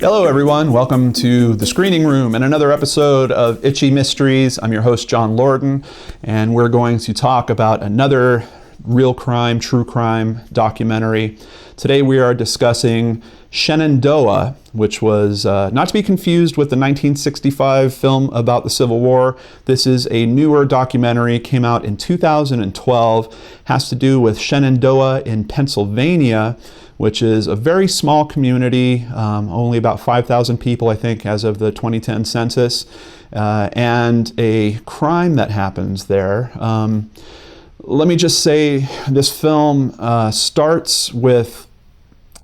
Hello, everyone. Welcome to The Screening Room and another episode of Itchy Mysteries. I'm your host, John Lorden, and we're going to talk about another real crime, true crime documentary. Today we are discussing Shenandoah, which was not to be confused with the 1965 film about the Civil War. This is a newer documentary, came out in 2012, has to do with Shenandoah in Pennsylvania, which is a very small community, only about 5,000 people, I think, as of the 2010 census, and a crime that happens there. Let me just say, this film starts with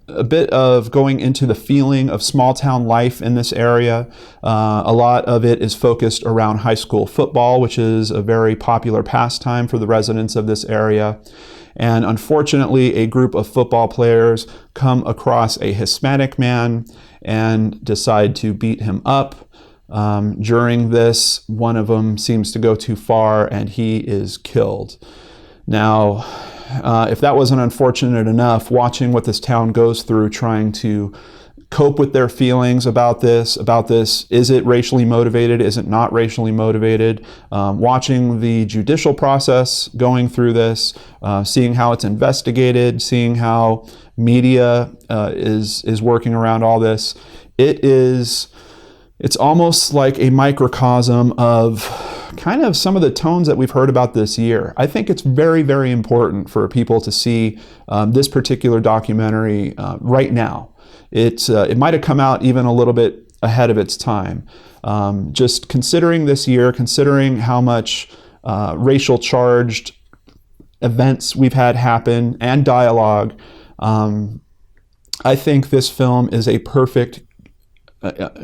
a bit of going into the feeling of small town life in this area. A lot of it is focused around high school football, which is a very popular pastime for the residents of this area. And unfortunately, a group of football players come across a Hispanic man and decide to beat him up. During this, one of them seems to go too far and he is killed. Now, if that wasn't unfortunate enough, watching what this town goes through trying to cope with their feelings about this, is it racially motivated, is it not racially motivated, watching the judicial process going through this, seeing how it's investigated, seeing how media is working around all this, it's almost like a microcosm of kind of some of the tones that we've heard about this year. I think it's very, very important for people to see this particular documentary right now. It might have come out even a little bit ahead of its time. Just considering this year, considering how much racial charged events we've had happen and dialogue, I think this film is a perfect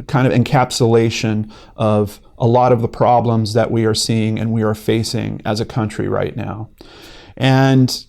kind of encapsulation of a lot of the problems that we are seeing and we are facing as a country right now. And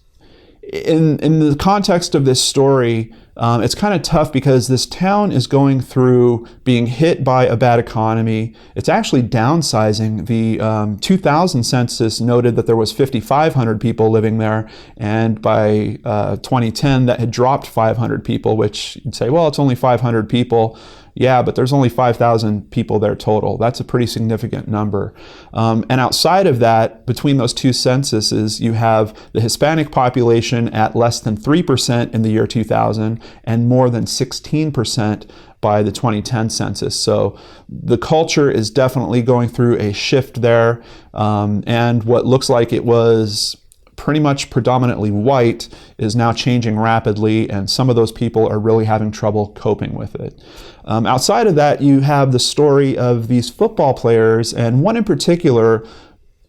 in the context of this story, it's kind of tough because this town is going through being hit by a bad economy. It's actually downsizing. The 2000 census noted that there was 5,500 people living there, and by 2010 that had dropped 500 people, which you'd say, well, it's only 500 people. Yeah, but there's only 5,000 people there total. That's a pretty significant number. And outside of that, between those two censuses, you have the Hispanic population at less than 3% in the year 2000 and more than 16% by the 2010 census. So the culture is definitely going through a shift there. And what looks like it was pretty much predominantly white is now changing rapidly, and some of those people are really having trouble coping with it. Outside of that, you have the story of these football players, and one in particular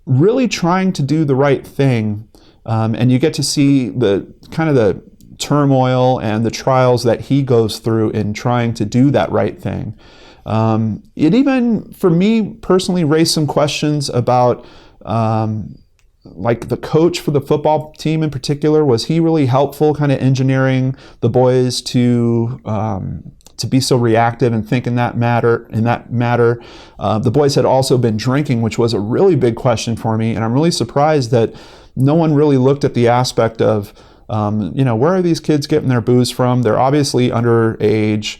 really trying to do the right thing, and you get to see the kind of the turmoil and the trials that he goes through in trying to do that right thing. It even, for me personally, raised some questions about like the coach for the football team in particular. Was he really helpful kind of engineering the boys to be so reactive and think in that matter? The boys had also been drinking, which was a really big question for me, and I'm really surprised that no one really looked at the aspect of where are these kids getting their booze from? They're obviously underage.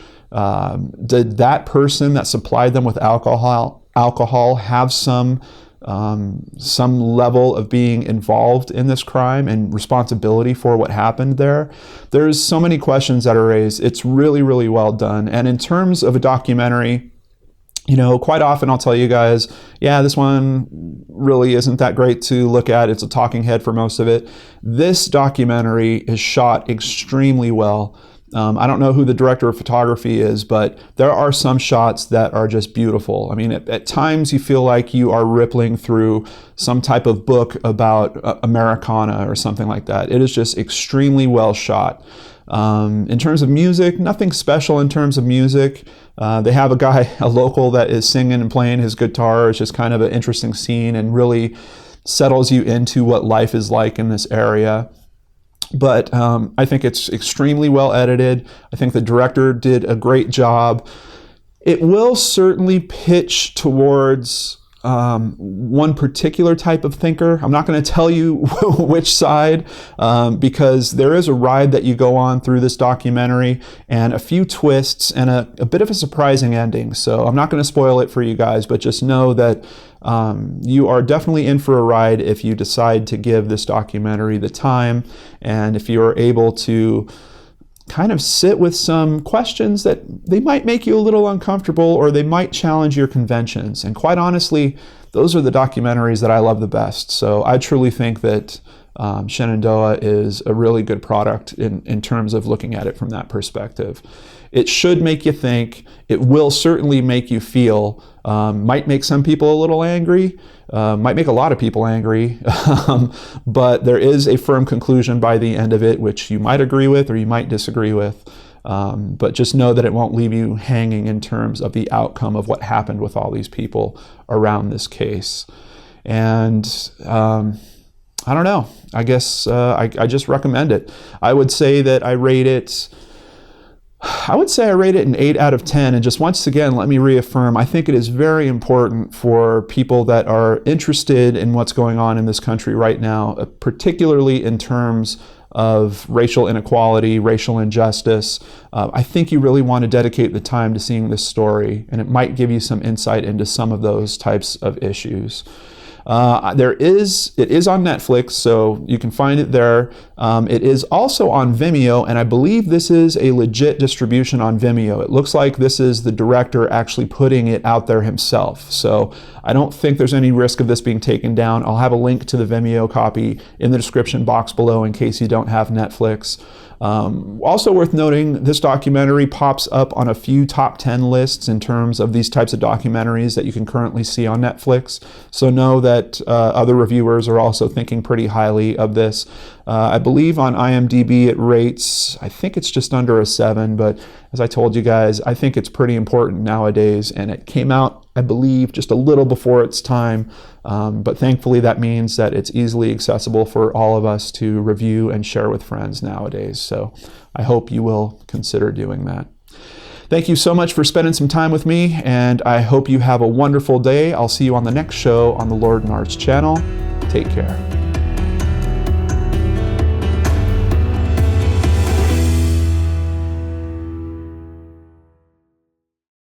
Did that person that supplied them with alcohol have some level of being involved in this crime and responsibility for what happened there? There's so many questions that are raised. It's really, really well done. And in terms of a documentary, quite often I'll tell you guys, yeah, this one really isn't that great to look at. It's a talking head for most of it. This documentary is shot extremely well. I don't know who the director of photography is, but there are some shots that are just beautiful. I mean, at times you feel like you are rippling through some type of book about Americana or something like that. It is just extremely well shot. In terms of music, nothing special in terms of music. They have a local that is singing and playing his guitar. It's just kind of an interesting scene and really settles you into what life is like in this area. But I think it's extremely well edited. I think the director did a great job. It will certainly pitch towards one particular type of thinker. I'm not going to tell you which side, because there is a ride that you go on through this documentary and a few twists and a bit of a surprising ending. So I'm not going to spoil it for you guys, but just know that you are definitely in for a ride if you decide to give this documentary the time, and if you are able to kind of sit with some questions that they might make you a little uncomfortable, or they might challenge your conventions. And quite honestly, those are the documentaries that I love the best. So I truly think that Shenandoah is a really good product in terms of looking at it from that perspective. It should make you think. It will certainly make you feel. Might make some people a little angry. Might make a lot of people angry. But there is a firm conclusion by the end of it, which you might agree with or you might disagree with. But just know that it won't leave you hanging in terms of the outcome of what happened with all these people around this case. And I don't know. I guess I just recommend it. I would say that I rate it an 8 out of 10. And just once again, let me reaffirm, I think it is very important for people that are interested in what's going on in this country right now, particularly in terms of racial inequality, racial injustice. I think you really want to dedicate the time to seeing this story, and it might give you some insight into some of those types of issues. It is on Netflix, so you can find it there. It is also on Vimeo, and I believe this is a legit distribution on Vimeo. It looks like this is the director actually putting it out there himself. So I don't think there's any risk of this being taken down. I'll have a link to the Vimeo copy in the description box below in case you don't have Netflix. Also worth noting, this documentary pops up on a few top 10 lists in terms of these types of documentaries that you can currently see on Netflix. So know that other reviewers are also thinking pretty highly of this. I believe on IMDB it rates, I think it's just under a 7, but as I told you guys, I think it's pretty important nowadays, and it came out, I believe, just a little before its time, but thankfully that means that it's easily accessible for all of us to review and share with friends nowadays. So I hope you will consider doing that. Thank you so much for spending some time with me, and I hope you have a wonderful day. I'll see you on the next show on the Lord and Arts channel. Take care.